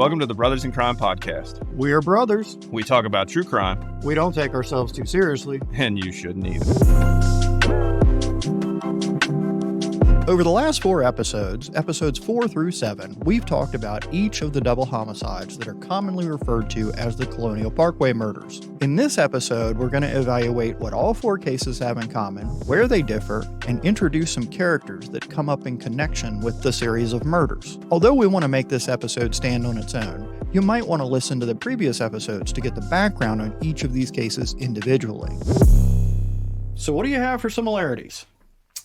Welcome to the Brothers in Crime podcast. We are brothers. We talk about true crime. We don't take ourselves too seriously. And you shouldn't either. Over the last 4 episodes, episodes 4 through 7, we've talked about each of the double homicides that are commonly referred to as the Colonial Parkway Murders. In this episode, we're going to evaluate what all 4 cases have in common, where they differ, and introduce some characters that come up in connection with the series of murders. Although we want to make this episode stand on its own, you might want to listen to the previous episodes to get the background on each of these cases individually. So what do you have for similarities?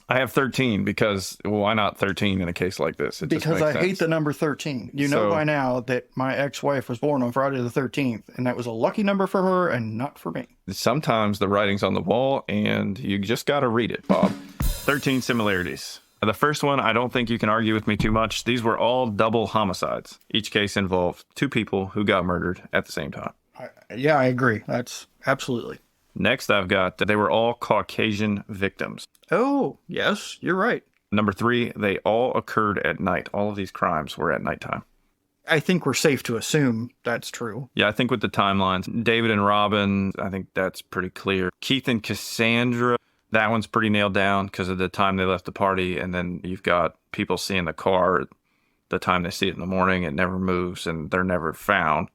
I have 13 because, well, why not 13 in a case like this? Because I hate the number 13. You know by now that my ex-wife was born on Friday the 13th, and that was a lucky number for her and not for me. Sometimes the writing's on the wall, and you just got to read it, Bob. 13 similarities. The first one, I don't think you can argue with me too much. These were all double homicides. Each case involved 2 people who got murdered at the same time. Yeah, I agree. That's absolutely. Next, I've got they were all Caucasian victims. Oh, yes, you're right. Number 3, they all occurred at night. All of these crimes were at nighttime. I think we're safe to assume that's true. Yeah, I think with the timelines, David and Robin, I think that's pretty clear. Keith and Cassandra, that one's pretty nailed down because of the time they left the party. And then you've got people seeing the car the time they see it in the morning. It never moves and they're never found.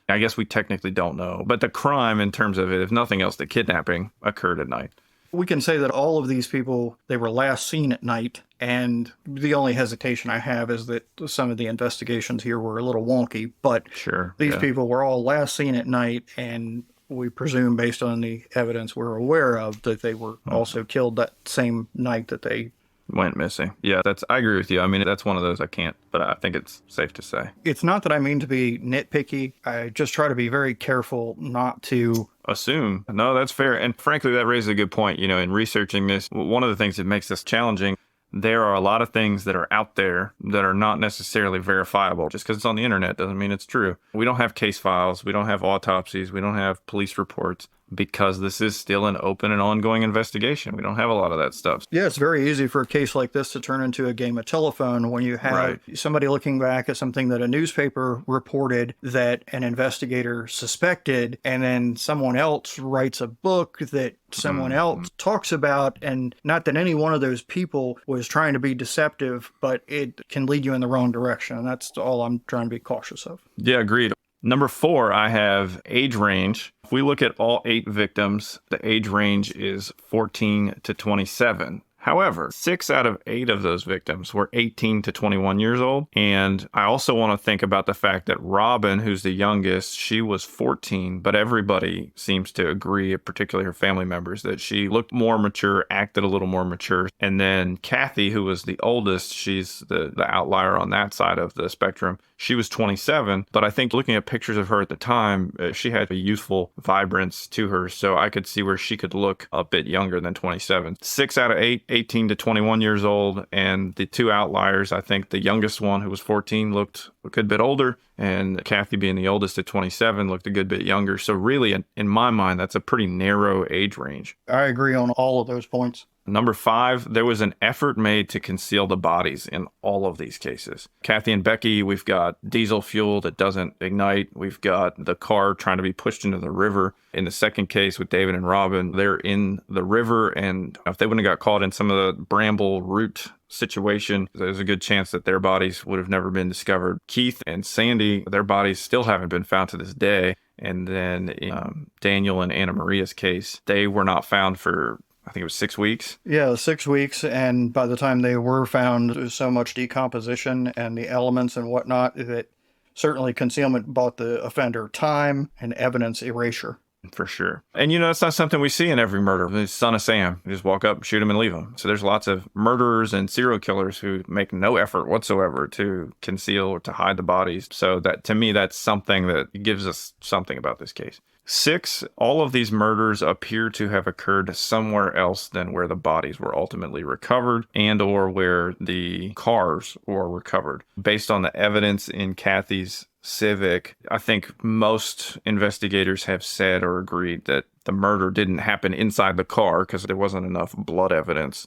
I guess we technically don't know. But the crime in terms of it, if nothing else, the kidnapping occurred at night. We can say that all of these people, they were last seen at night. And the only hesitation I have is that some of the investigations here were a little wonky. But these people were all last seen at night. And we presume, based on the evidence we're aware of, that they were also killed that same night that they went missing. Yeah, I agree with you. I mean, that's one of those I can't, but I think it's safe to say. It's not that I mean to be nitpicky. I just try to be very careful not to assume. No, that's fair. And frankly, that raises a good point. You know, in researching this, one of the things that makes this challenging, there are a lot of things that are out there that are not necessarily verifiable. Just because it's on the internet doesn't mean it's true. We don't have case files. We don't have autopsies. We don't have police reports because this is still an open and ongoing investigation. We don't have a lot of that stuff. Yeah, it's very easy for a case like this to turn into a game of telephone when you have somebody looking back at something that a newspaper reported that an investigator suspected, and then someone else writes a book that someone else talks about, and not that any one of those people was trying to be deceptive, but it can lead you in the wrong direction, and that's all I'm trying to be cautious of. Yeah, agreed. Number 4, I have age range. If we look at all 8 victims, the age range is 14 to 27. However, 6 out of 8 of those victims were 18 to 21 years old. And I also want to think about the fact that Robin, who's the youngest, she was 14, but everybody seems to agree, particularly her family members, that she looked more mature, acted a little more mature. And then Kathy, who was the oldest, she's the outlier on that side of the spectrum. She was 27, but I think looking at pictures of her at the time, she had a youthful vibrance to her, so I could see where she could look a bit younger than 27. 6 out of 8, 18 to 21 years old, and the 2 outliers, I think the youngest one, who was 14, looked a good bit older, and Kathy, being the oldest at 27, looked a good bit younger. So really, in my mind, that's a pretty narrow age range. I agree on all of those points. Number 5, there was an effort made to conceal the bodies in all of these cases. Kathy and Becky, we've got diesel fuel that doesn't ignite. We've got the car trying to be pushed into the river. In the second case with David and Robin, they're in the river, and if they wouldn't have got caught in some of the bramble root situation, there's a good chance that their bodies would have never been discovered. Keith and Sandy, their bodies still haven't been found to this day. And then in Daniel and Anna Maria's case, they were not found for, I think it was 6 weeks. Yeah, 6 weeks. And by the time they were found, there was so much decomposition and the elements and whatnot that certainly concealment bought the offender time and evidence erasure. For sure. And, you know, it's not something we see in every murder. The son of Sam, you just walk up, shoot him, and leave him. So there's lots of murderers and serial killers who make no effort whatsoever to conceal or to hide the bodies. So that, to me, that's something that gives us something about this case. 6, all of these murders appear to have occurred somewhere else than where the bodies were ultimately recovered and or where the cars were recovered. Based on the evidence in Kathy's Civic, I think most investigators have said or agreed that the murder didn't happen inside the car because there wasn't enough blood evidence.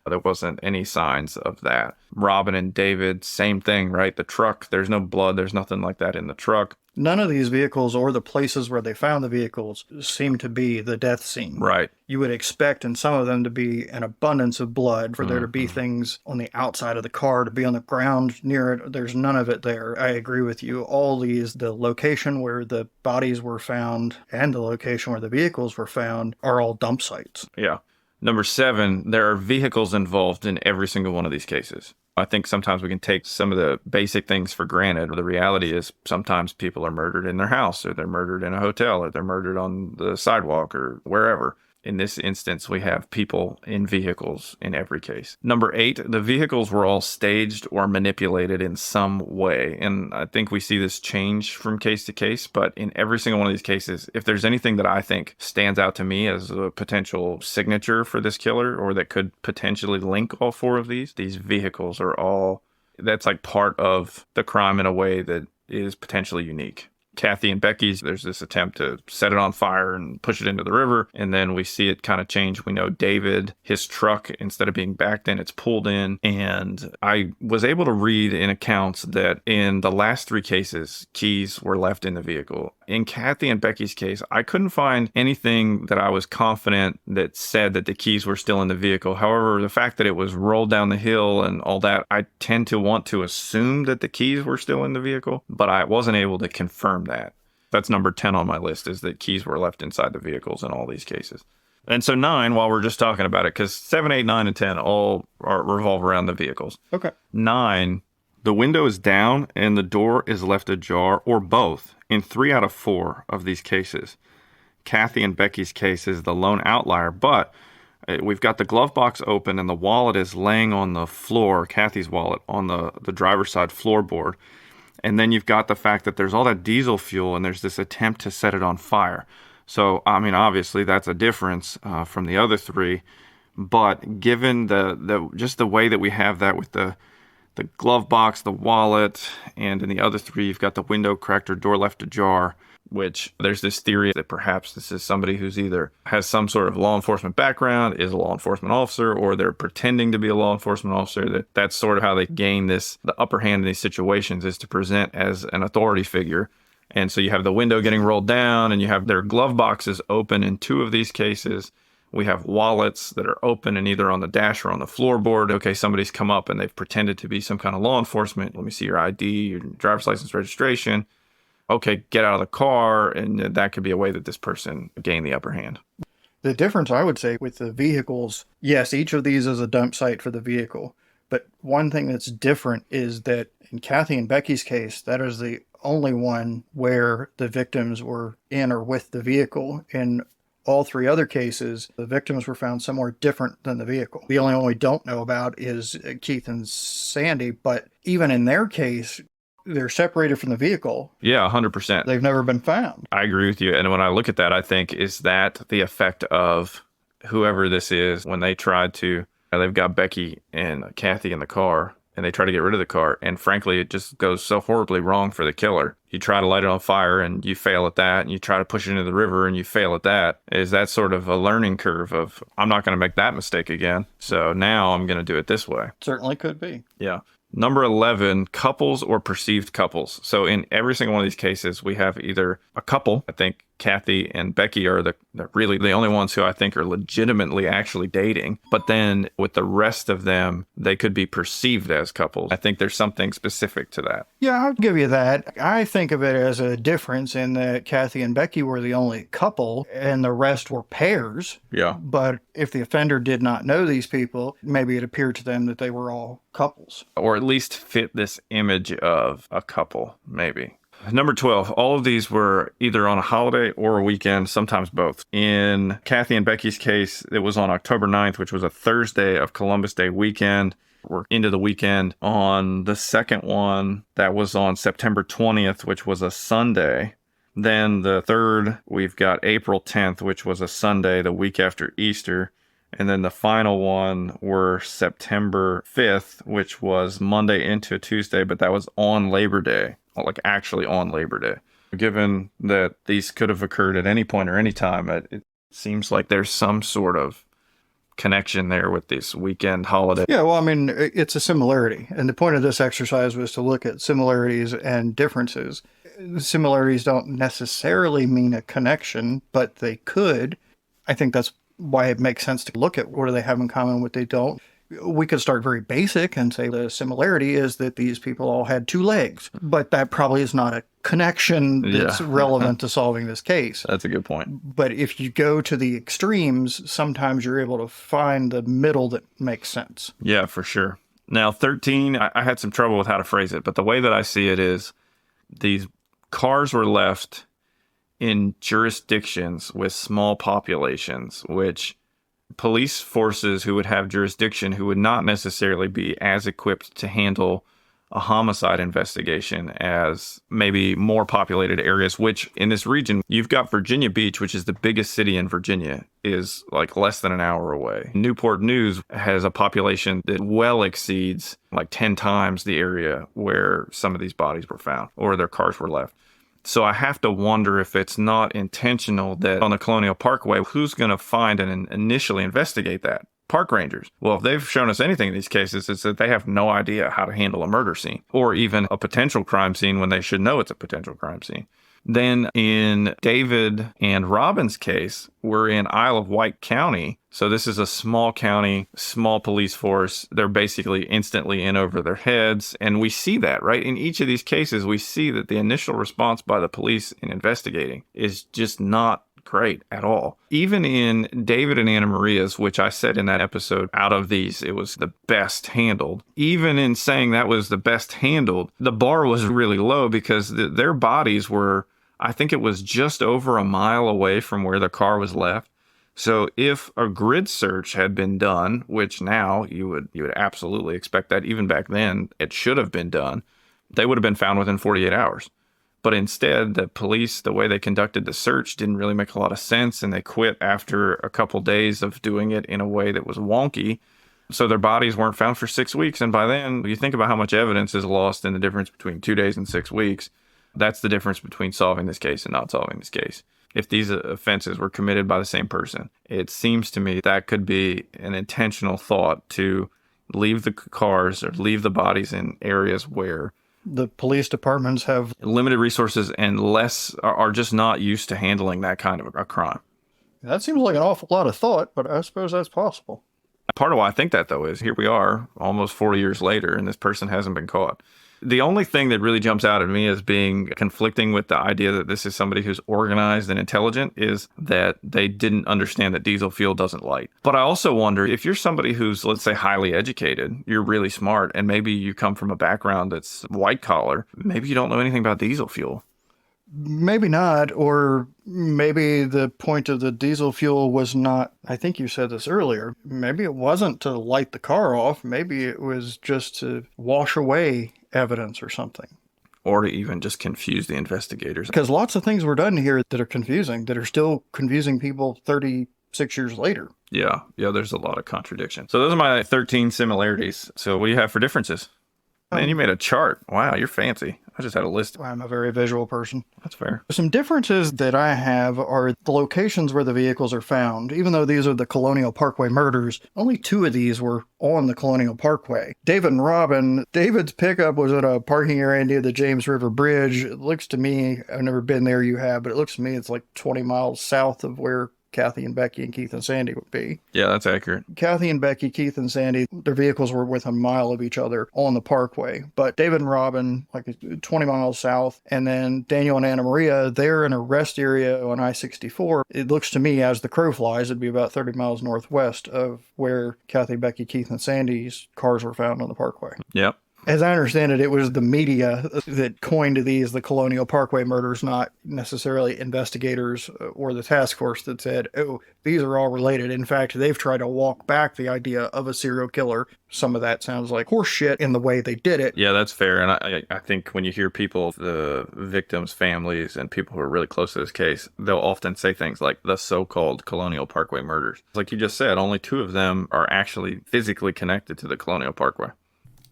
There wasn't any signs of that. Robin and David, same thing, right? The truck, there's no blood, there's nothing like that in the truck. None of these vehicles or the places where they found the vehicles seem to be the death scene. Right. You would expect in some of them to be an abundance of blood, for there to be things on the outside of the car, to be on the ground near it. There's none of it there. I agree with you. All these, the location where the bodies were found and the location where the vehicles were found, are all dump sites. Yeah. Number 7, there are vehicles involved in every single one of these cases. I think sometimes we can take some of the basic things for granted. The reality is sometimes people are murdered in their house, or they're murdered in a hotel, or they're murdered on the sidewalk or wherever. In this instance, we have people in vehicles in every case. Number 8, the vehicles were all staged or manipulated in some way. And I think we see this change from case to case, but in every single one of these cases, if there's anything that I think stands out to me as a potential signature for this killer, or that could potentially link all 4 of these vehicles are all, that's like part of the crime in a way that is potentially unique. Kathy and Becky's, there's this attempt to set it on fire and push it into the river. And then we see it kind of change. We know David, his truck, instead of being backed in, it's pulled in. And I was able to read in accounts that in the last 3 cases, keys were left in the vehicle. In Kathy and Becky's case, I couldn't find anything that I was confident that said that the keys were still in the vehicle. However, the fact that it was rolled down the hill and all that, I tend to want to assume that the keys were still in the vehicle, but I wasn't able to confirm that. That's number 10 on my list, is that keys were left inside the vehicles in all these cases. And so 9, while we're just talking about it, because 7, 8, 9, and 10 all revolve around the vehicles. Okay. 9, the window is down and the door is left ajar, or both, in 3 out of 4 of these cases. Kathy and Becky's case is the lone outlier, but we've got the glove box open and the wallet is laying on the floor, Kathy's wallet, on the driver's side floorboard. And then you've got the fact that there's all that diesel fuel and there's this attempt to set it on fire. So, I mean, obviously that's a difference from the other 3. But given the just the way that we have that with the glove box, the wallet, and in the other 3, you've got the window cracked or door left ajar, which there's this theory that perhaps this is somebody who's either has some sort of law enforcement background, is a law enforcement officer, or they're pretending to be a law enforcement officer. That's sort of how they gain the upper hand in these situations, is to present as an authority figure. And so you have the window getting rolled down, and you have their glove boxes open in 2 of these cases. We have wallets that are open and either on the dash or on the floorboard. Okay, somebody's come up and they've pretended to be some kind of law enforcement. Let me see your ID, your driver's license, registration. Okay, get out of the car, and that could be a way that this person gained the upper hand. The difference, I would say, with the vehicles, yes, each of these is a dump site for the vehicle. But one thing that's different is that in Kathy and Becky's case, that is the only one where the victims were in or with the vehicle. In all 3 other cases, the victims were found somewhere different than the vehicle. The only one we don't know about is Keith and Sandy, but even in their case, they're separated from the vehicle. Yeah, 100%. They've never been found. I agree with you. And when I look at that, I think, is that the effect of whoever this is when they tried to, they've got Becky and Kathy in the car, and they try to get rid of the car. And frankly, it just goes so horribly wrong for the killer. You try to light it on fire and you fail at that, and you try to push it into the river and you fail at that. Is that sort of a learning curve of, I'm not going to make that mistake again, so now I'm going to do it this way. Certainly could be. Yeah. Number 11, couples or perceived couples. So in every single one of these cases, we have either a couple. I think Kathy and Becky are really the only ones who I think are legitimately actually dating. But then with the rest of them, they could be perceived as couples. I think there's something specific to that. Yeah, I'll give you that. I think of it as a difference in that Kathy and Becky were the only couple and the rest were pairs. Yeah. But if the offender did not know these people, maybe it appeared to them that they were all couples. Or at least fit this image of a couple, maybe. Number 12, all of these were either on a holiday or a weekend, sometimes both. In Kathy and Becky's case, it was on October 9th, which was a Thursday of Columbus Day weekend. We're into the weekend. On the second one, that was on September 20th, which was a Sunday. Then the third, we've got April 10th, which was a Sunday, the week after Easter. And then the final one were September 5th, which was Monday into Tuesday, but that was on Labor Day, like actually on Labor Day. Given that these could have occurred at any point or any time, it seems like there's some sort of connection there with this weekend holiday. Yeah, well, I mean, it's a similarity. And the point of this exercise was to look at similarities and differences. Similarities don't necessarily mean a connection, but they could. I think that's why it makes sense to look at what do they have in common, what they don't. We could start very basic and say the similarity is that these people all had 2 legs, but that probably is not a connection that's relevant to solving this case. That's a good point. But if you go to the extremes, sometimes you're able to find the middle that makes sense. Yeah, for sure. Now, 13, I had some trouble with how to phrase it, but the way that I see it is these cars were left in jurisdictions with small populations, which police forces who would have jurisdiction who would not necessarily be as equipped to handle a homicide investigation as maybe more populated areas, which in this region, you've got Virginia Beach, which is the biggest city in Virginia, is like less than an hour away. Newport News has a population that well exceeds like 10 times the area where some of these bodies were found or their cars were left. So I have to wonder if it's not intentional that on the Colonial Parkway, who's going to find and initially investigate that? Park rangers. Well, if they've shown us anything in these cases, it's that they have no idea how to handle a murder scene or even a potential crime scene when they should know it's a potential crime scene. Then in David and Robin's case, we're in Isle of Wight County. So this is a small county, small police force. They're basically instantly in over their heads. And we see that, right? In each of these cases, we see that the initial response by the police in investigating is just not great at all. Even in David and Anna Maria's, which I said in that episode, out of these, it was the best handled. Even in saying that was the best handled, the bar was really low because their bodies were, I think it was just over a mile away from where the car was left. So if a grid search had been done, which now you would absolutely expect that, even back then it should have been done, they would have been found within 48 hours. But instead, the police, the way they conducted the search didn't really make a lot of sense, and they quit after a couple days of doing it in a way that was wonky. So their bodies weren't found for 6 weeks. And by then, you think about how much evidence is lost in the difference between 2 days and 6 weeks. That's the difference between solving this case and not solving this case. If these offenses were committed by the same person, it seems to me that could be an intentional thought to leave the cars or leave the bodies in areas where the police departments have limited resources and are just not used to handling that kind of a crime. That seems like an awful lot of thought, but I suppose that's possible. Part of why I think that, though, is here we are almost 40 years later, and this person hasn't been caught. The only thing that really jumps out at me as being conflicting with the idea that this is somebody who's organized and intelligent is that they didn't understand that diesel fuel doesn't light. But I also wonder if you're somebody who's, let's say, highly educated, you're really smart, and maybe you come from a background that's white collar, maybe you don't know anything about diesel fuel. Maybe not, or maybe the point of the diesel fuel was not, I think you said this earlier, maybe it wasn't to light the car off, maybe it was just to wash away evidence or something. Or to even just confuse the investigators. Because lots of things were done here that are confusing, that are still confusing people 36 years later. Yeah, there's a lot of contradiction. So those are my 13 similarities. So what do you have for differences? Man, you made a chart. Wow, you're fancy. I just had a list. I'm a very visual person. That's fair. Some differences that I have are the locations where the vehicles are found. Even though these are the Colonial Parkway murders, only 2 of these were on the Colonial Parkway. David and Robin, David's pickup was at a parking area near the James River Bridge. It looks to me, I've never been there, you have, but it looks to me it's like 20 miles south of where Kathy and Becky and Keith and Sandy would be. Yeah, that's accurate. Kathy and Becky, Keith and Sandy, their vehicles were within a mile of each other on the parkway. But David and Robin, like 20 miles south. And then Daniel and Anna Maria, they're in a rest area on I-64. It looks to me, as the crow flies, it'd be about 30 miles northwest of where Kathy, Becky, Keith, and Sandy's cars were found on the parkway. Yep. As I understand it, it was the media that coined these the Colonial Parkway murders, not necessarily investigators or the task force that said, oh, these are all related. In fact, they've tried to walk back the idea of a serial killer. Some of that sounds like horse shit in the way they did it. Yeah, that's fair. And I think when you hear people, the victims' families and people who are really close to this case, they'll often say things like the so-called Colonial Parkway murders. Like you just said, only 2 of them are actually physically connected to the Colonial Parkway.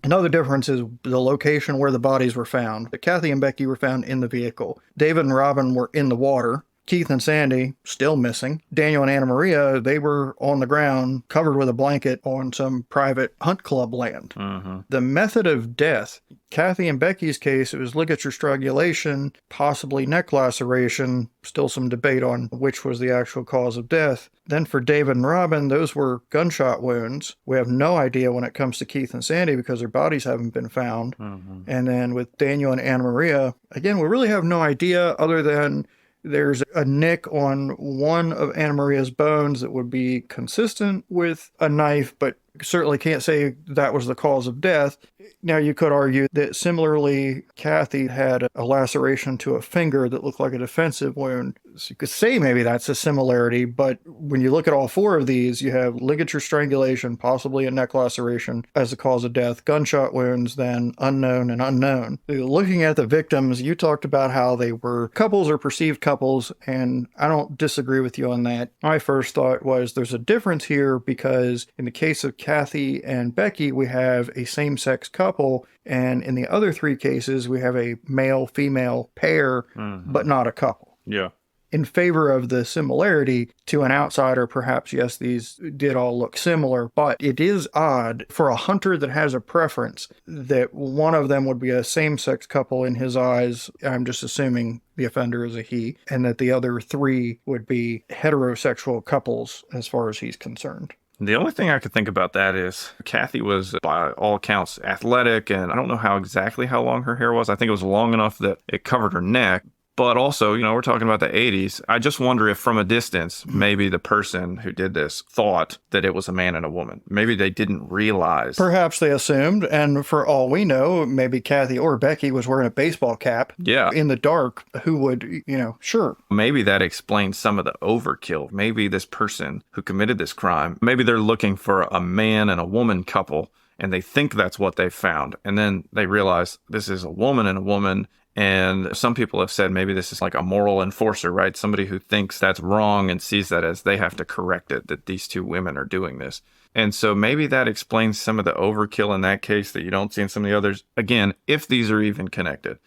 Another difference is the location where the bodies were found. Kathy and Becky were found in the vehicle. David and Robin were in the water. Keith and Sandy, still missing. Daniel and Anna Maria, they were on the ground, covered with a blanket on some private hunt club land. Mm-hmm. The method of death, Kathy and Becky's case, it was ligature strangulation, possibly neck laceration, still some debate on which was the actual cause of death. Then for David and Robin, those were gunshot wounds. We have no idea when it comes to Keith and Sandy because their bodies haven't been found. Mm-hmm. And then with Daniel and Anna Maria, again, we really have no idea other than there's a nick on one of Anna Maria's bones that would be consistent with a knife, but certainly can't say that was the cause of death. Now, you could argue that similarly, Kathy had a laceration to a finger that looked like a defensive wound. So you could say maybe that's a similarity, but when you look at all four of these, you have ligature strangulation, possibly a neck laceration as the cause of death, gunshot wounds, then unknown and unknown. Looking at the victims, you talked about how they were couples or perceived couples, and I don't disagree with you on that. My first thought was there's a difference here because in the case of Kathy and Becky, we have a same-sex couple, and in the other three cases, we have a male-female pair, but not a couple. Yeah. In favor of the similarity, to an outsider, perhaps, yes, these did all look similar, but it is odd for a hunter that has a preference that one of them would be a same-sex couple in his eyes. I'm just assuming the offender is a he, and that the other three would be heterosexual couples as far as he's concerned. The only thing I could think about that is Kathy was, by all accounts, athletic, and I don't know exactly how long her hair was. I think it was long enough that it covered her neck. But also, we're talking about the 80s. I just wonder if from a distance, maybe the person who did this thought that it was a man and a woman. Maybe they didn't realize. Perhaps they assumed, and for all we know, maybe Kathy or Becky was wearing a baseball cap. Yeah. In the dark, who would, sure. Maybe that explains some of the overkill. Maybe this person who committed this crime, maybe they're looking for a man and a woman couple, and they think that's what they found. And then they realize this is a woman and a woman. And some people have said maybe this is like a moral enforcer, right? Somebody who thinks that's wrong and sees that as they have to correct it, that these two women are doing this. And so maybe that explains some of the overkill in that case that you don't see in some of the others. Again, if these are even connected.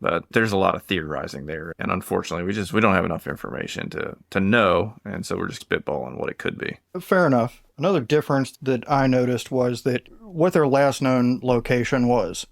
But there's a lot of theorizing there. And unfortunately, we don't have enough information to know. And so we're just spitballing what it could be. Fair enough. Another difference that I noticed was that what their last known location was.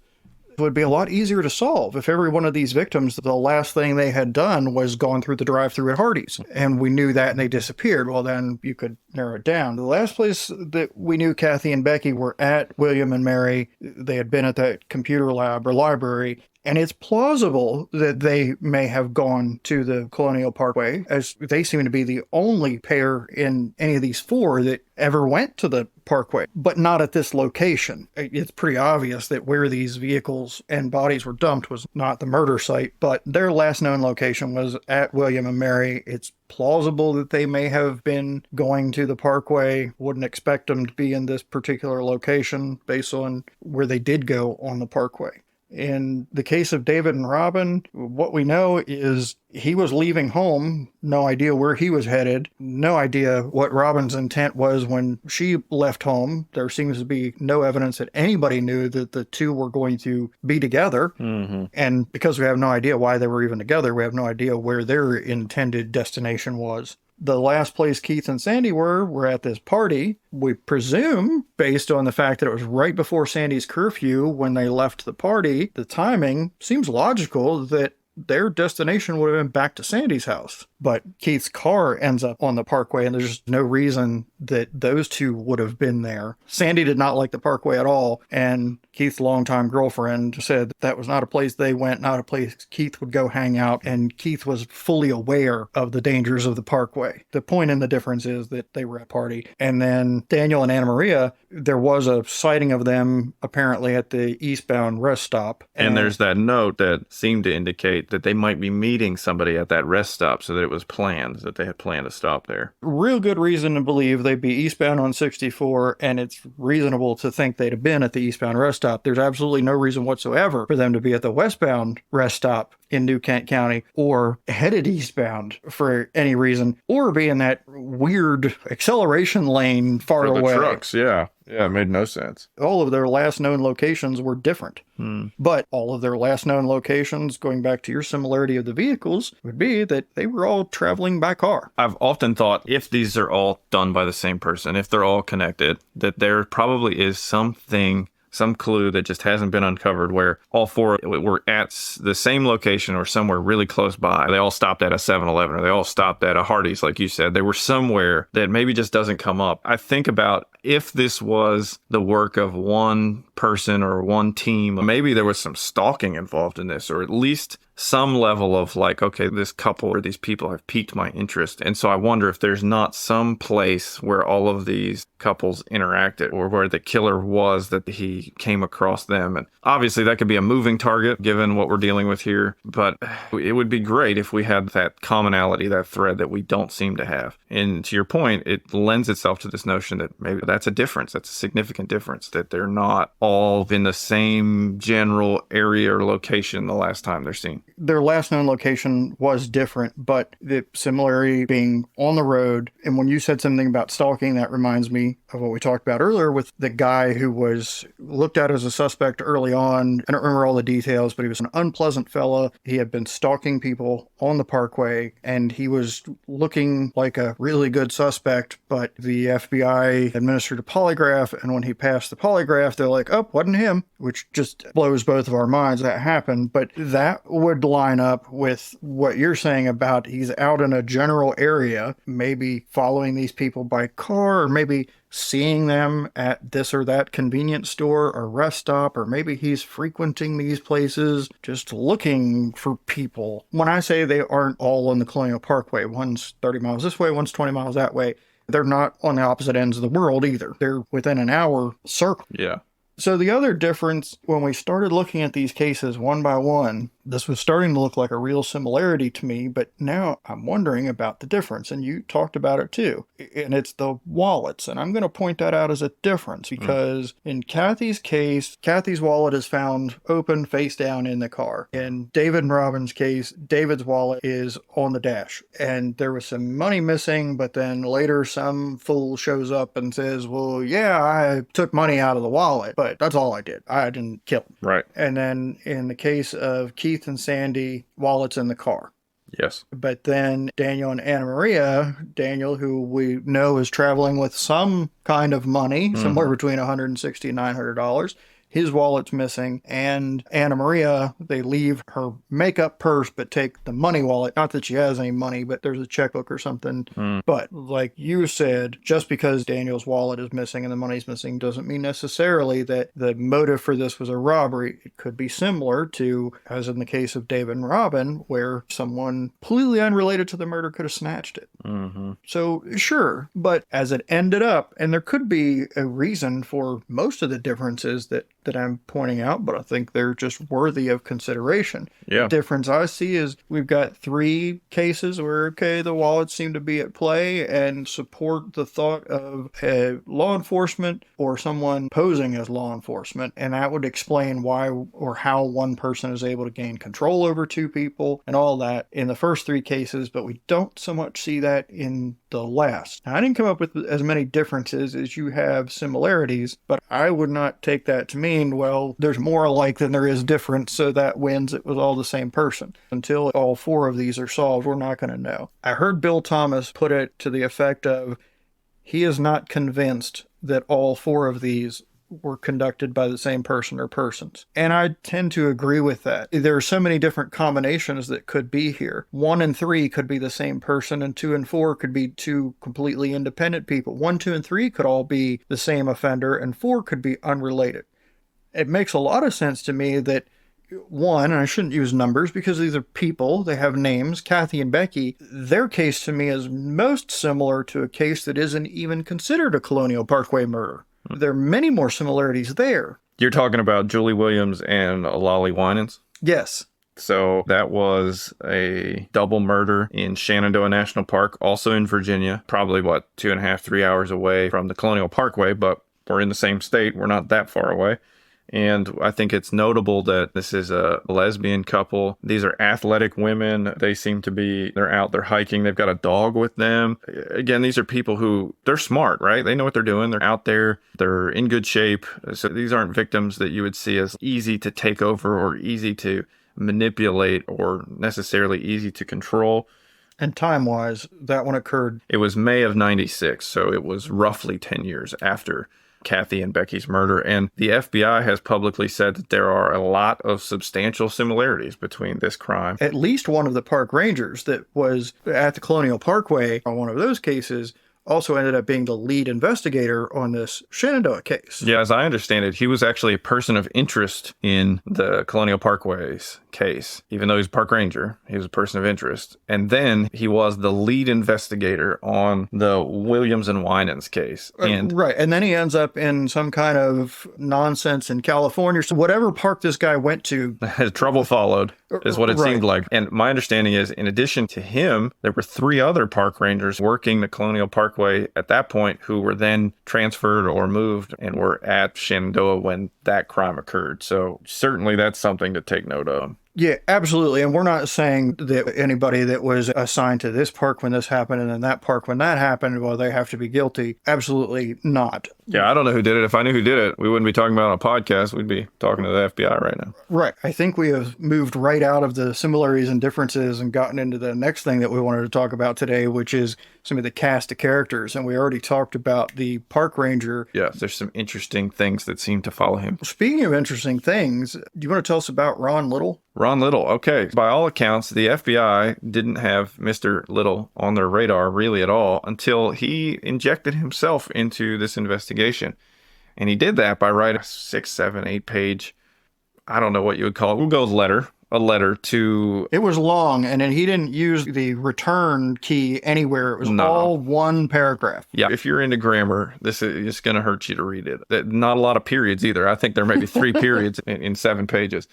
It would be a lot easier to solve if every one of these victims, the last thing they had done was gone through the drive-thru at Hardee's. And we knew that and they disappeared. Well, then you could narrow it down. The last place that we knew Kathy and Becky were at William and Mary, they had been at that computer lab or library. And it's plausible that they may have gone to the Colonial Parkway, as they seem to be the only pair in any of these four that ever went to the Parkway, but not at this location. It's pretty obvious that where these vehicles and bodies were dumped was not the murder site, but their last known location was at William and Mary. It's plausible that they may have been going to the Parkway. Wouldn't expect them to be in this particular location based on where they did go on the Parkway. In the case of David and Robin, what we know is he was leaving home, no idea where he was headed, no idea what Robin's intent was when she left home. There seems to be no evidence that anybody knew that the two were going to be together. Mm-hmm. And because we have no idea why they were even together, we have no idea where their intended destination was. The last place Keith and Sandy were at this party. We presume, based on the fact that it was right before Sandy's curfew when they left the party, the timing seems logical that their destination would have been back to Sandy's house. But Keith's car ends up on the Parkway, and there's just no reason that those two would have been there. Sandy did not like the Parkway at all, and Keith's longtime girlfriend said that was not a place they went, not a place Keith would go hang out, and Keith was fully aware of the dangers of the Parkway. The point in the difference is that they were at a party. And then Daniel and Anna Maria, there was a sighting of them apparently at the eastbound rest stop. And there's that note that seemed to indicate that they might be meeting somebody at that rest stop, so that it was planned, that they had planned to stop there. Real good reason to believe they'd be eastbound on 64, and it's reasonable to think they'd have been at the eastbound rest stop. There's absolutely no reason whatsoever for them to be at the westbound rest stop in New Kent County or headed eastbound for any reason, or be in that weird acceleration lane far for the away. Trucks, yeah. Yeah, it made no sense. All of their last known locations were different. But all of their last known locations, going back to your similarity of the vehicles, would be that they were all traveling by car. I've often thought if these are all done by the same person, if they're all connected, that there probably is something, some clue that just hasn't been uncovered where all four were at the same location or somewhere really close by. They all stopped at a 7-Eleven or they all stopped at a Hardee's, like you said. They were somewhere that maybe just doesn't come up. I think about if this was the work of one person or one team, maybe there was some stalking involved in this, or at least some level of like, okay, this couple or these people have piqued my interest. And so I wonder if there's not some place where all of these couples interacted or where the killer was, that he came across them. And obviously that could be a moving target given what we're dealing with here, but it would be great if we had that commonality, that thread that we don't seem to have. And to your point, it lends itself to this notion that maybe that's a difference. That's a significant difference, that they're not all in the same general area or location the last time they're seen. Their last known location was different, but the similarity being on the road. And when you said something about stalking, that reminds me of what we talked about earlier with the guy who was looked at as a suspect early on. I don't remember all the details, but he was an unpleasant fella. He had been stalking people on the parkway, and he was looking like a really good suspect, but the FBI administered a polygraph, and when he passed the polygraph, they're like, oh, wasn't him, which just blows both of our minds that happened. But that would line up with what you're saying about he's out in a general area, maybe following these people by car, or maybe seeing them at this or that convenience store or rest stop, or maybe he's frequenting these places just looking for people. When I say they aren't all on the Colonial Parkway, one's 30 miles this way, one's 20 miles that way, they're not on the opposite ends of the world either. They're within an hour circle. Yeah. So the other difference, when we started looking at these cases one by one, this was starting to look like a real similarity to me, but now I'm wondering about the difference, and you talked about it too, and it's the wallets, and I'm going to point that out as a difference because in Kathy's case, Kathy's wallet is found open face down in the car. In David and Robin's case, David's wallet is on the dash, and there was some money missing, but then later some fool shows up and says, well, yeah, I took money out of the wallet, but that's all I did. I didn't kill him. Right. And then in the case of Keith and Sandy, wallets in the car. Yes. But then Daniel and Anna Maria, Daniel, who we know is traveling with some kind of money, somewhere between $160 and $900, his wallet's missing. And Anna Maria, they leave her makeup purse, but take the money wallet. Not that she has any money, but there's a checkbook or something. But like you said, just because Daniel's wallet is missing and the money's missing doesn't mean necessarily that the motive for this was a robbery. It could be similar to, as in the case of David and Robin, where someone completely unrelated to the murder could have snatched it. So sure, but as it ended up, and there could be a reason for most of the differences that I'm pointing out, but I think they're just worthy of consideration. Yeah. The difference I see is we've got 3 cases where, okay, the wallets seem to be at play and support the thought of a law enforcement or someone posing as law enforcement, and that would explain why or how one person is able to gain control over 2 people and all that in the first 3 cases, but we don't so much see that in the last. Now, I didn't come up with as many differences as you have similarities, but I would not take that to mean, well, there's more alike than there is difference, so that wins. It was all the same person. Until all 4 of these are solved, we're not going to know. I heard Bill Thomas put it to the effect of, he is not convinced that all 4 of these were conducted by the same person or persons. And I tend to agree with that. There are so many different combinations that could be here. 1 and 3 could be the same person, and 2 and 4 could be 2 completely independent people. 1, 2, and 3 could all be the same offender, and 4 could be unrelated. It makes a lot of sense to me that 1, and I shouldn't use numbers because these are people, they have names, Kathy and Becky, their case to me is most similar to a case that isn't even considered a Colonial Parkway murder. There are many more similarities there. You're talking about Julie Williams and Lolly Winans? Yes. So that was a double murder in Shenandoah National Park, also in Virginia, probably 2.5, 3 hours away from the Colonial Parkway, but we're in the same state. We're not that far away. And I think it's notable that this is a lesbian couple. These are athletic women. They seem to be, they're out, they're hiking. They've got a dog with them. Again, these are people who, they're smart, right? They know what they're doing. They're out there. They're in good shape. So these aren't victims that you would see as easy to take over or easy to manipulate or necessarily easy to control. And time-wise, that one occurred. It was May of 96, so it was roughly 10 years after Kathy and Becky's murder. And the FBI has publicly said that there are a lot of substantial similarities between this crime. At least one of the park rangers that was at the Colonial Parkway on one of those cases also ended up being the lead investigator on this Shenandoah case. Yeah, as I understand it, he was actually a person of interest in the Colonial Parkway's case. Even though he's a park ranger, he was a person of interest. And then he was the lead investigator on the Williams and Winans case. And right. And then he ends up in some kind of nonsense in California. So whatever park this guy went to, trouble followed, is what it Right. seemed like. And my understanding is, in addition to him, there were 3 other park rangers working the Colonial Parkway at that point who were then transferred or moved and were at Shenandoah when that crime occurred. So certainly that's something to take note of. Yeah, absolutely. And we're not saying that anybody that was assigned to this park when this happened and then that park when that happened, well, they have to be guilty. Absolutely not. Yeah, I don't know who did it. If I knew who did it, we wouldn't be talking about it on a podcast. We'd be talking to the FBI right now. Right. I think we have moved right out of the similarities and differences and gotten into the next thing that we wanted to talk about today, which is some of the cast of characters. And we already talked about the park ranger. Yeah, there's some interesting things that seem to follow him. Speaking of interesting things, do you want to tell us about Ron Little? Ron Little. Okay. By all accounts, the FBI didn't have Mr. Little on their radar really at all until he injected himself into this investigation. And he did that by writing a 6, 7, 8 page, I don't know what you would call it. We'll go with a letter to... It was long, and then he didn't use the return key anywhere. It was all one paragraph. Yeah, if you're into grammar, this is going to hurt you to read it. Not a lot of periods either. I think there may be 3 periods in 7 pages.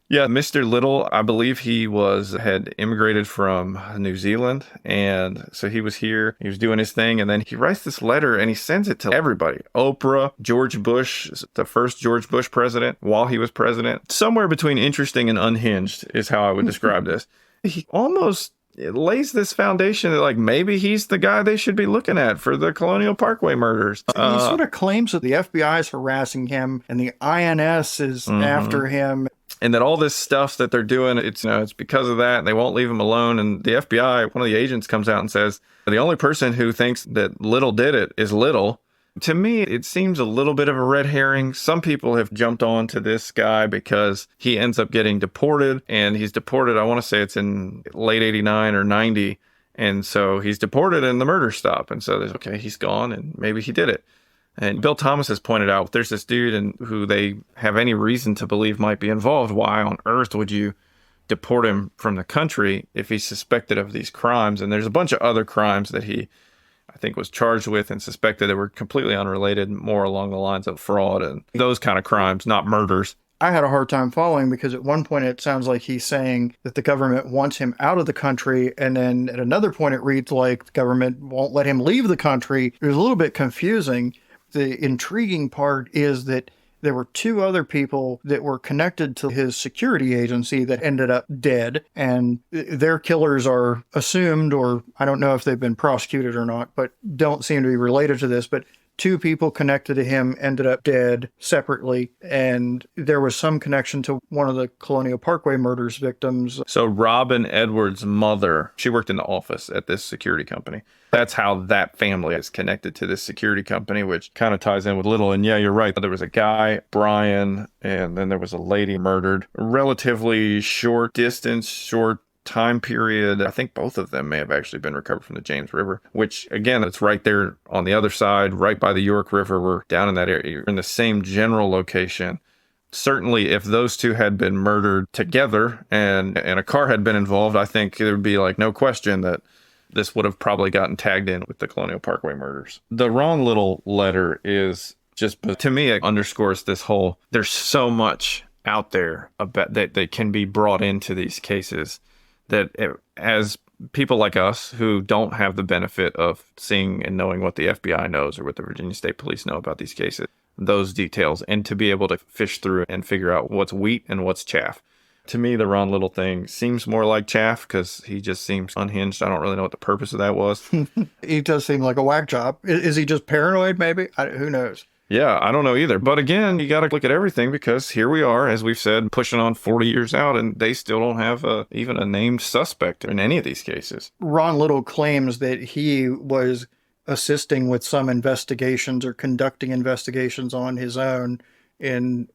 Yeah, Mr. Little, I believe he had immigrated from New Zealand, and so he was here, he was doing his thing, and then he writes this letter and he sends it to everybody. Oprah, George Bush, the first George Bush president, while he was president. Somewhere between interesting and unhinged is how I would describe this. He almost lays this foundation that, like, maybe he's the guy they should be looking at for the Colonial Parkway murders. He sort of claims that the FBI is harassing him and the INS is after him. And that all this stuff that they're doing, it's because of that. And they won't leave him alone. And the FBI, one of the agents comes out and says, the only person who thinks that Little did it is Little. To me, it seems a little bit of a red herring. Some people have jumped on to this guy because he ends up getting deported. And he's deported, I want to say it's in late 89 or 90. And so he's deported and the murder stopped. And so there's, okay, he's gone and maybe he did it. And Bill Thomas has pointed out, there's this dude who they have any reason to believe might be involved. Why on earth would you deport him from the country if he's suspected of these crimes? And there's a bunch of other crimes that he, I think, was charged with and suspected that were completely unrelated, more along the lines of fraud and those kind of crimes, not murders. I had a hard time following because at one point it sounds like he's saying that the government wants him out of the country. And then at another point it reads like the government won't let him leave the country. It was a little bit confusing. The intriguing part is that there were 2 other people that were connected to his security agency that ended up dead, and their killers are assumed, or I don't know if they've been prosecuted or not, but don't seem to be related to this. But 2 people connected to him ended up dead separately, and there was some connection to one of the Colonial Parkway Murders victims. So Robin Edwards' mother, she worked in the office at this security company. That's how that family is connected to this security company, which kind of ties in with Little. And yeah, you're right. There was a guy, Brian, and then there was a lady murdered. Relatively short distance, short time period. I think both of them may have actually been recovered from the James River, which again, it's right there on the other side, right by the York River. We're down in that area. We're in the same general location. Certainly, if those 2 had been murdered together and a car had been involved, I think there would be like no question that this would have probably gotten tagged in with the Colonial Parkway murders. The Ron Little letter is just, to me, it underscores this whole, there's so much out there about that can be brought into these cases that as people like us who don't have the benefit of seeing and knowing what the FBI knows or what the Virginia State Police know about these cases, those details and to be able to fish through and figure out what's wheat and what's chaff. To me, the Ron Little thing seems more like chaff because he just seems unhinged. I don't really know what the purpose of that was. He does seem like a whack job. Is he just paranoid, maybe? Who knows? Yeah, I don't know either. But again, you got to look at everything because here we are, as we've said, pushing on 40 years out, and they still don't have even a named suspect in any of these cases. Ron Little claims that he was assisting with some investigations or conducting investigations on his own, in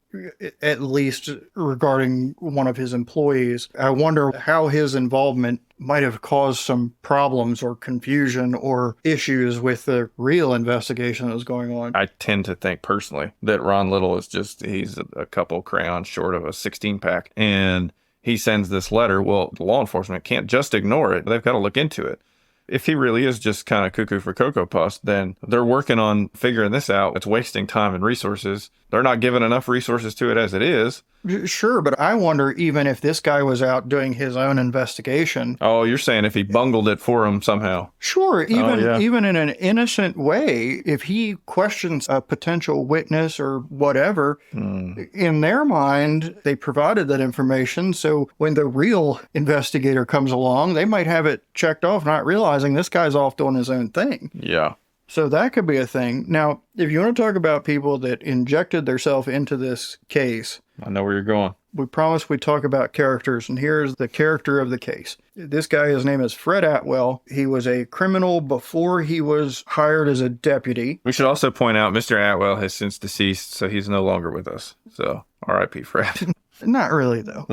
at least regarding one of his employees. I wonder how his involvement might have caused some problems or confusion or issues with the real investigation that was going on. I tend to think personally that Ron Little is he's a couple crayons short of a 16-pack, and he sends this letter. Well, law enforcement can't just ignore it. They've got to look into it. If he really is just kind of cuckoo for Cocoa Puffs, then they're working on figuring this out. It's wasting time and resources. They're not giving enough resources to it as it is. Sure, but I wonder even if this guy was out doing his own investigation. Oh, you're saying if he bungled it for him somehow. Sure, even in an innocent way, if he questions a potential witness or whatever, in their mind, they provided that information. So when the real investigator comes along, they might have it checked off, not realizing this guy's off doing his own thing. Yeah. So that could be a thing. Now, if you want to talk about people that injected themselves into this case, I know where you're going. We promised we'd talk about characters, and here's the character of the case. This guy, his name is Fred Atwell. He was a criminal before he was hired as a deputy. We should also point out Mr. Atwell has since deceased, so he's no longer with us. So, R.I.P. Fred. Not really, though.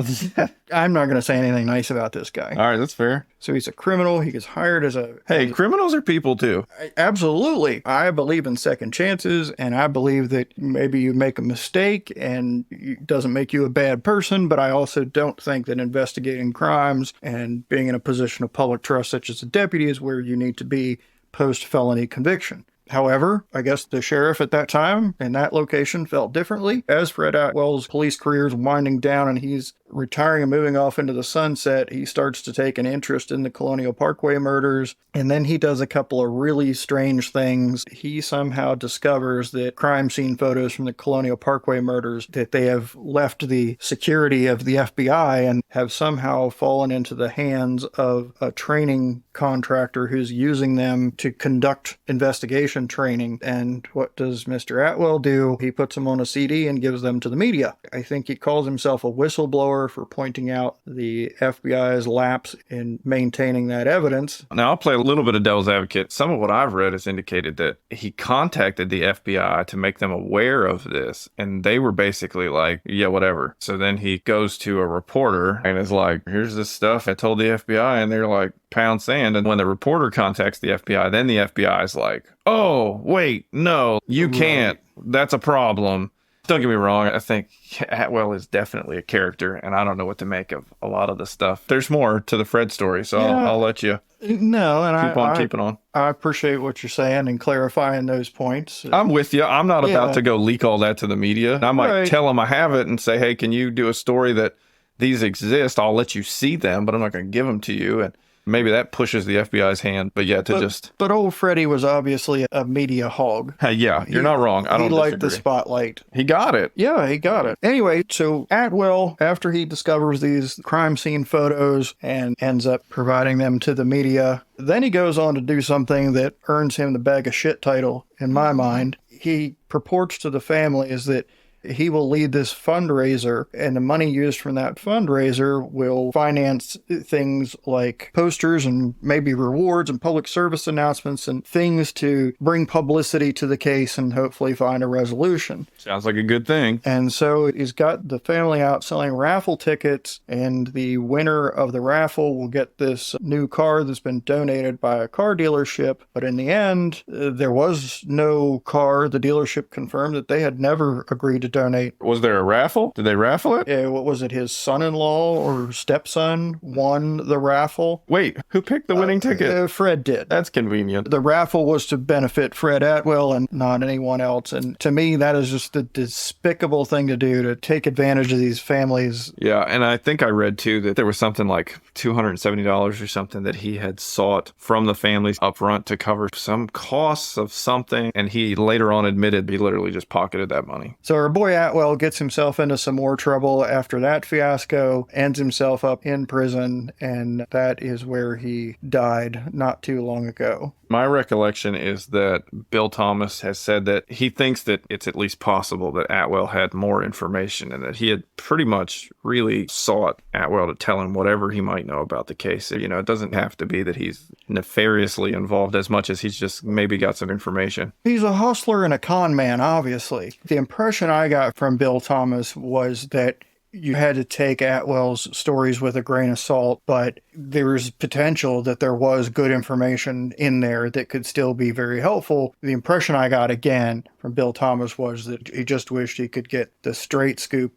I'm not going to say anything nice about this guy. All right, that's fair. So he's a criminal. He gets hired as a... Hey, criminals are people, too. Absolutely. I believe in second chances, and I believe that maybe you make a mistake and it doesn't make you a bad person, but I also don't think that investigating crimes and being in a position of public trust, such as a deputy, is where you need to be post-felony conviction. However, I guess the sheriff at that time in that location felt differently. As Fred Atwell's police career is winding down and he's retiring and moving off into the sunset, he starts to take an interest in the Colonial Parkway murders. And then he does a couple of really strange things. He somehow discovers that crime scene photos from the Colonial Parkway murders, that they have left the security of the FBI and have somehow fallen into the hands of a training contractor who's using them to conduct investigation training. And what does Mr. Atwell do? He puts them on a CD and gives them to the media. I think he calls himself a whistleblower for pointing out the FBI's lapse in maintaining that evidence. Now, I'll play a little bit of devil's advocate. Some of what I've read has indicated that he contacted the FBI to make them aware of this, and they were basically like, yeah, whatever. So then he goes to a reporter and is like, here's this stuff I told the FBI, and they're like, pound sand. And when the reporter contacts the FBI, then the FBI is like, oh, wait, no, you can't. That's a problem. Don't get me wrong. I think Atwell is definitely a character, and I don't know what to make of a lot of the stuff. There's more to the Fred story, so yeah. I'll let you keep on. I appreciate what you're saying and clarifying those points. I'm with you. I'm not about to go leak all that to the media. I might tell them I have it and say, hey, can you do a story that these exist? I'll let you see them, but I'm not going to give them to you. And maybe that pushes the FBI's hand, but old Freddie was obviously a media hog. Yeah, you're not wrong. I don't disagree. He liked disagree. the spotlight. He got it. Yeah, he got it. Anyway, so Atwell, after he discovers these crime scene photos and ends up providing them to the media, then he goes on to do something that earns him the bag of shit title, in my mind. He purports to the family is that he will lead this fundraiser, and the money used from that fundraiser will finance things like posters and maybe rewards and public service announcements and things to bring publicity to the case and hopefully find a resolution. Sounds like a good thing. And so he's got the family out selling raffle tickets, and the winner of the raffle will get this new car that's been donated by a car dealership. But in the end, there was no car. The dealership confirmed that they had never agreed to to donate. Was there a raffle? Did they raffle it? What was it? His son-in-law or stepson won the raffle. Wait, who picked the winning ticket? Fred did. That's convenient. The raffle was to benefit Fred Atwell and not anyone else. And to me, that is just a despicable thing to do, to take advantage of these families. Yeah, and I think I read too that there was something like $270 or something that he had sought from the families up front to cover some costs of something, and he later on admitted he literally just pocketed that money. So our boy Atwell gets himself into some more trouble after that fiasco, ends himself up in prison, and that is where he died not too long ago. My recollection is that Bill Thomas has said that he thinks that it's at least possible that Atwell had more information and that he had pretty much really sought Atwell to tell him whatever he might know about the case. You know, it doesn't have to be that he's nefariously involved as much as he's just maybe got some information. He's a hustler and a con man, obviously. The impression I got from Bill Thomas was that you had to take Atwell's stories with a grain of salt, but there was potential that there was good information in there that could still be very helpful. The impression I got again from Bill Thomas was that he just wished he could get the straight scoop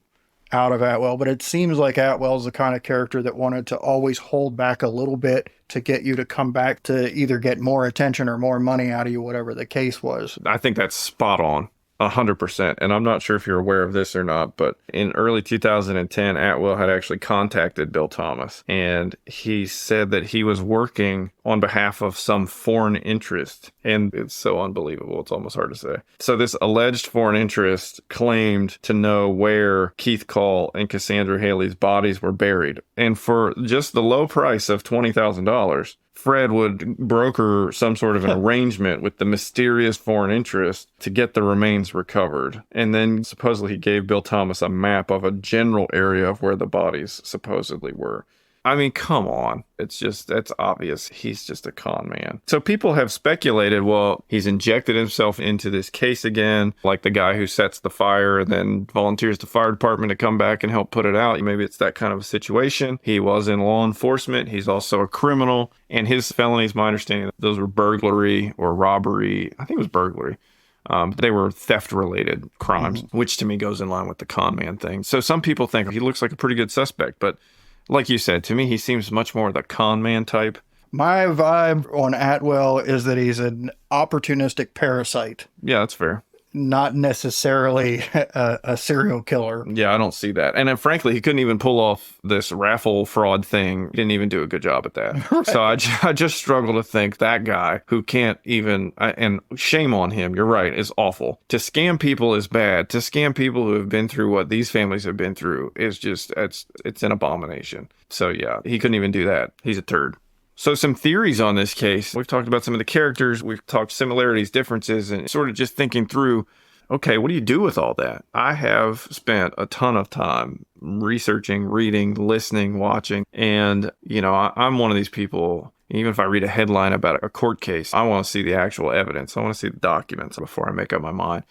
out of Atwell, but it seems like Atwell's the kind of character that wanted to always hold back a little bit to get you to come back to either get more attention or more money out of you, whatever the case was. I think that's spot on. 100%. And I'm not sure if you're aware of this or not, but in early 2010, Atwell had actually contacted Bill Thomas, and he said that he was working on behalf of some foreign interest. And it's so unbelievable. It's almost hard to say. So this alleged foreign interest claimed to know where Keith Call and Cassandra Haley's bodies were buried. And for just the low price of $20,000, Fred would broker some sort of an arrangement with the mysterious foreign interest to get the remains recovered. And then supposedly he gave Bill Thomas a map of a general area of where the bodies supposedly were. I mean, come on. That's obvious. He's just a con man. So people have speculated, well, he's injected himself into this case again, like the guy who sets the fire and then volunteers the fire department to come back and help put it out. Maybe it's that kind of a situation. He was in law enforcement. He's also a criminal. And his felonies, my understanding, those were burglary or robbery. I think it was burglary. They were theft-related crimes, which to me goes in line with the con man thing. So some people think he looks like a pretty good suspect, but like you said, to me, he seems much more the con man type. My vibe on Atwell is that he's an opportunistic parasite. Yeah, that's fair. Not necessarily a serial killer. Yeah, I don't see that. And frankly, he couldn't even pull off this raffle fraud thing. He didn't even do a good job at that. Right. So I just struggle to think that guy who can't even, and shame on him, you're right, is awful. To scam people is bad. To scam people who have been through what these families have been through is just, it's an abomination. So yeah, he couldn't even do that. He's a turd. So some theories on this case. We've talked about some of the characters. We've talked similarities, differences, and sort of just thinking through, okay, what do you do with all that? I have spent a ton of time researching, reading, listening, watching. And, you know, I'm one of these people, even if I read a headline about a court case, I want to see the actual evidence. I want to see the documents before I make up my mind.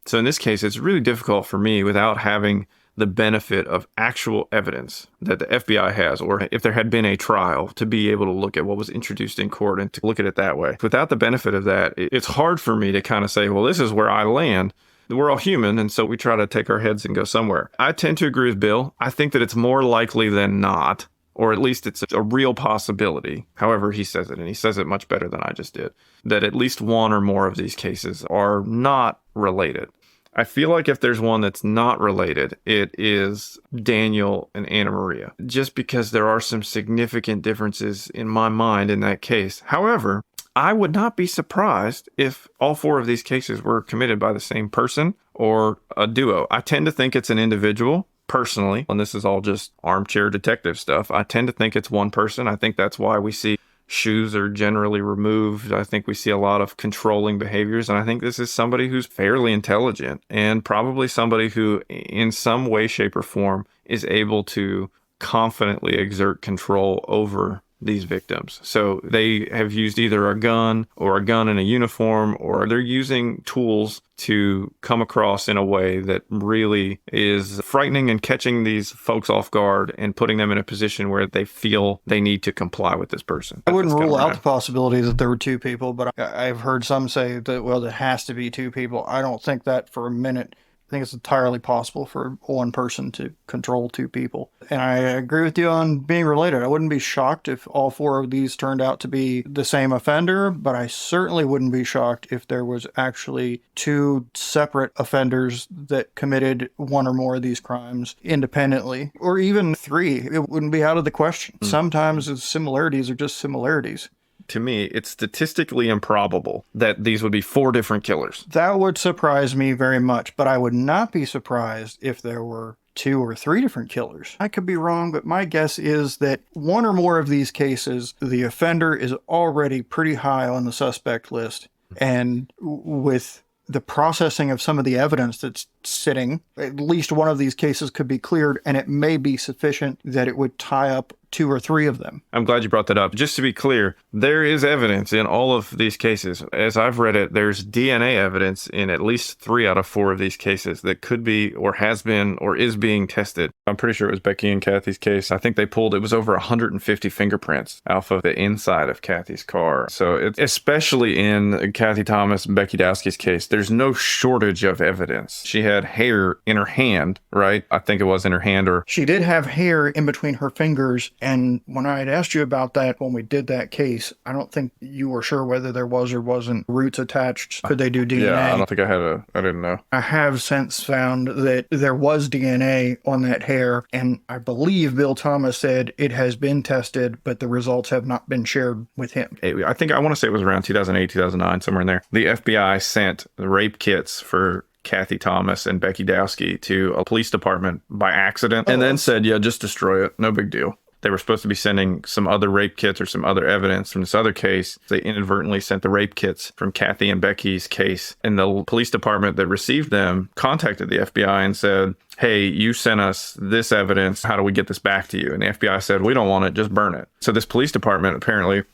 So in this case, it's really difficult for me without having the benefit of actual evidence that the FBI has, or if there had been a trial, to be able to look at what was introduced in court and to look at it that way. Without the benefit of that, it's hard for me to kind of say, well, this is where I land. We're all human, and so we try to take our heads and go somewhere. I tend to agree with Bill. I think that it's more likely than not, or at least it's a real possibility. However he says it, and he says it much better than I just did, that at least one or more of these cases are not related. I feel like if there's one that's not related, it is Daniel and Anna Maria, just because there are some significant differences in my mind in that case. However, I would not be surprised if all four of these cases were committed by the same person or a duo. I tend to think it's an individual. Personally, and this is all just armchair detective stuff, I tend to think it's one person. I think that's why we see shoes are generally removed. I think we see a lot of controlling behaviors. And I think this is somebody who's fairly intelligent and probably somebody who in some way, shape, or form is able to confidently exert control over these victims. So they have used either a gun or a gun in a uniform, or they're using tools to come across in a way that really is frightening and catching these folks off guard and putting them in a position where they feel they need to comply with this person. I wouldn't rule out the possibility that there were two people, but I've heard some say that, well, it has to be two people. I don't think that for a minute. think it's entirely possible for one person to control two people. And I agree with you on being related. I wouldn't be shocked if all four of these turned out to be the same offender, but I certainly wouldn't be shocked if there was actually two separate offenders that committed one or more of these crimes independently, or even three. It wouldn't be out of the question. Sometimes the similarities are just similarities. To me, it's statistically improbable that these would be four different killers. That would surprise me very much, but I would not be surprised if there were two or three different killers. I could be wrong, but my guess is that one or more of these cases, the offender is already pretty high on the suspect list. And with the processing of some of the evidence that's sitting, at least one of these cases could be cleared, and it may be sufficient that it would tie up two or three of them. I'm glad you brought that up. Just to be clear, there is evidence in all of these cases. As I've read it, there's DNA evidence in at least 3 out of 4 of these cases that could be or has been or is being tested. I'm pretty sure it was Becky and Kathy's case. I think it was over 150 fingerprints off of the inside of Kathy's car. So especially in Kathy Thomas and Becky Dowski's case, there's no shortage of evidence. She had hair in her hand, right? I think it was in her hand, or she did have hair in between her fingers. And when I had asked you about that when we did that case, I don't think you were sure whether there was or wasn't roots attached. Could they do DNA? Yeah, I don't think I didn't know. I have since found that there was DNA on that hair, and I believe Bill Thomas said it has been tested, but the results have not been shared with him. I think I want to say it was around 2008, 2009, somewhere in there. The FBI sent the rape kits for Kathy Thomas and Becky Dowski to a police department by accident, and then said, yeah, just destroy it. No big deal. They were supposed to be sending some other rape kits or some other evidence from this other case. They inadvertently sent the rape kits from Kathy and Becky's case. And the police department that received them contacted the FBI and said, hey, you sent us this evidence. How do we get this back to you? And the FBI said, we don't want it. Just burn it. So this police department apparently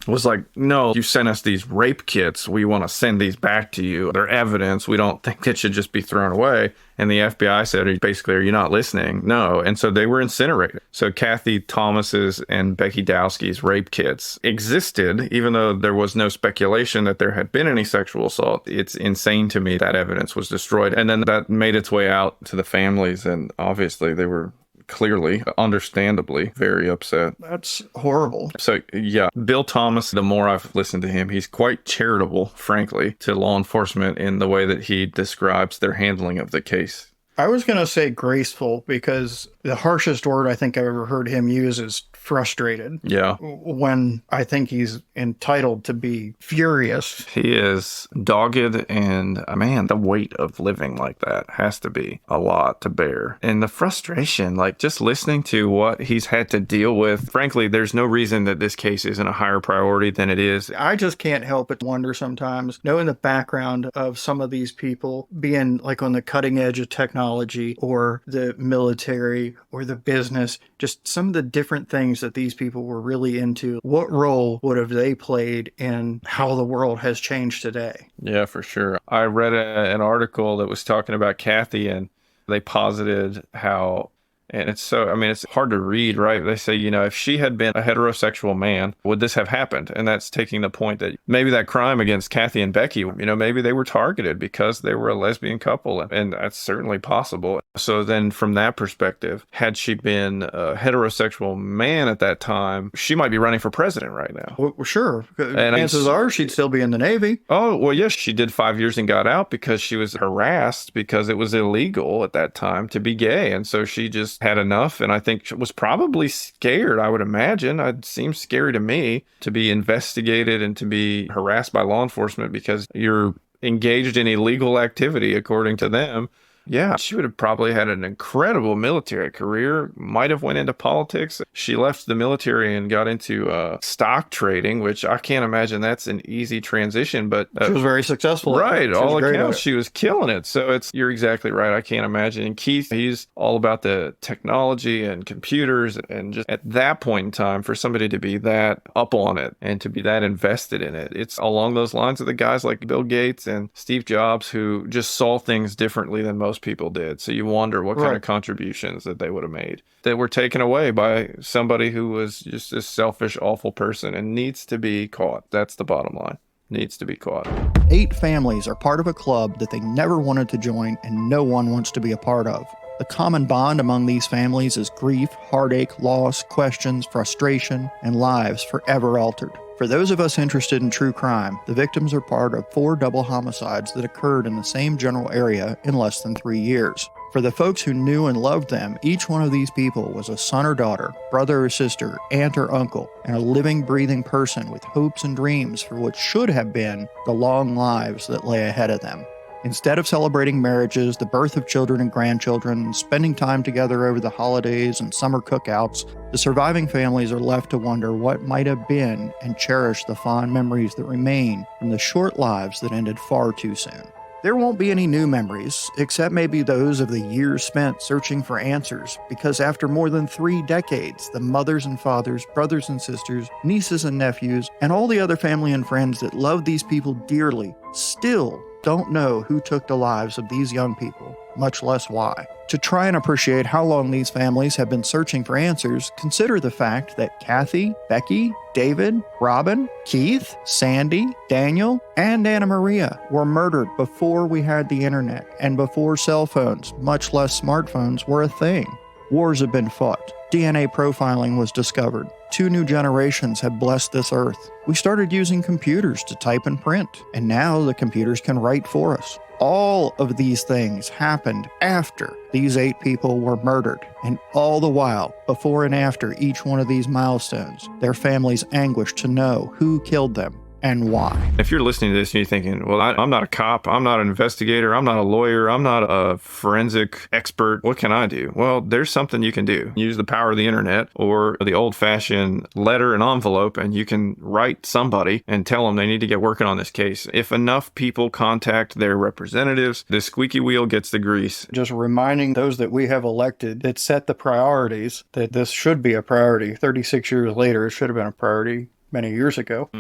was like, no, you sent us these rape kits. We want to send these back to you. They're evidence. We don't think it should just be thrown away. And the FBI said, basically, are you not listening? No. And so they were incinerated. So Kathy Thomas's and Becky Dowski's rape kits existed, even though there was no speculation that there had been any sexual assault. It's insane to me that evidence was destroyed. And then that made its way out to the families. And obviously they were clearly, understandably, very upset. That's horrible. So, yeah, Bill Thomas, the more I've listened to him, he's quite charitable, frankly, to law enforcement in the way that he describes their handling of the case. I was going to say graceful because the harshest word I think I've ever heard him use is frustrated. Yeah. When I think he's entitled to be furious. He is dogged, and man, the weight of living like that has to be a lot to bear. And the frustration, like just listening to what he's had to deal with, frankly, there's no reason that this case isn't a higher priority than it is. I just can't help but wonder sometimes, knowing the background of some of these people being like on the cutting edge of technology or the military or the business, just some of the different things that these people were really into. What role would have they played in how the world has changed today? Yeah, for sure. I read an article that was talking about Kathy, and they posited how, and it's hard to read, right? They say, if she had been a heterosexual man, would this have happened? And that's taking the point that maybe that crime against Kathy and Becky, maybe they were targeted because they were a lesbian couple, and that's certainly possible. So then from that perspective, had she been a heterosexual man at that time, she might be running for president right now. Well, sure. And chances are she'd still be in the Navy. Oh, well, yes, she did 5 years and got out because she was harassed because it was illegal at that time to be gay. And so she just had enough, and I think she was probably scared, I would imagine. It seems scary to me to be investigated and to be harassed by law enforcement because you're engaged in illegal activity, according to them. Yeah, she would have probably had an incredible military career, might have went into politics. She left the military and got into stock trading, which I can't imagine that's an easy transition, but she was very successful. Right, all accounts, she was killing it. So you're exactly right. I can't imagine. And Keith, he's all about the technology and computers, and just at that point in time, for somebody to be that up on it and to be that invested in it, it's along those lines of the guys like Bill Gates and Steve Jobs who just saw things differently than most people did. So you wonder what kind of contributions that they would have made that were taken away by somebody who was just a selfish, awful person and needs to be caught. That's the bottom line. needs to be caught. 8 families are part of a club that they never wanted to join and no one wants to be a part of. The common bond among these families is grief, heartache, loss, questions, frustration, and lives forever altered. For those of us interested in true crime, the victims are part of 4 double homicides that occurred in the same general area in less than 3 years. For the folks who knew and loved them, each one of these people was a son or daughter, brother or sister, aunt or uncle, and a living, breathing person with hopes and dreams for what should have been the long lives that lay ahead of them. Instead of celebrating marriages, the birth of children and grandchildren, and spending time together over the holidays and summer cookouts, the surviving families are left to wonder what might have been and cherish the fond memories that remain from the short lives that ended far too soon. There won't be any new memories, except maybe those of the years spent searching for answers, because after more than 3 decades, the mothers and fathers, brothers and sisters, nieces and nephews, and all the other family and friends that love these people dearly still don't know who took the lives of these young people, much less why. To try and appreciate how long these families have been searching for answers, consider the fact that Kathy, Becky, David, Robin, Keith, Sandy, Daniel, and Anna Maria were murdered before we had the internet and before cell phones, much less smartphones, were a thing. Wars have been fought. DNA profiling was discovered. 2 new generations have blessed this earth. We started using computers to type and print, and now the computers can write for us. All of these things happened after these 8 people were murdered, and all the while, before and after each one of these milestones, their families anguished to know who killed them and why. If you're listening to this and you're thinking, well, I'm not a cop, I'm not an investigator, I'm not a lawyer, I'm not a forensic expert, what can I do? Well, there's something you can do. Use the power of the internet or the old-fashioned letter and envelope, and you can write somebody and tell them they need to get working on this case. If enough people contact their representatives, the squeaky wheel gets the grease. Just reminding those that we have elected that set the priorities, that this should be a priority. 36 years later, it should have been a priority many years ago.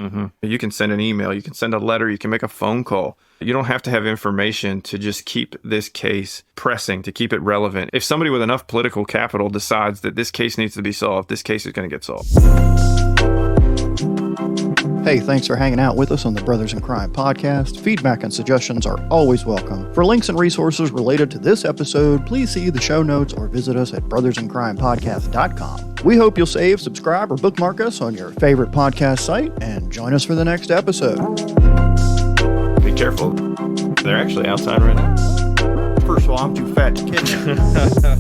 You can send an email, you can send a letter, you can make a phone call. You don't have to have information to just keep this case pressing, to keep it relevant. If somebody with enough political capital decides that this case needs to be solved, this case is going to get solved. Hey, thanks for hanging out with us on the Brothers in Crime podcast. Feedback and suggestions are always welcome. For links and resources related to this episode, please see the show notes or visit us at brothersincrimepodcast.com. We hope you'll save, subscribe, or bookmark us on your favorite podcast site and join us for the next episode. Be careful. They're actually outside right now. First of all, I'm too fat to kidnap.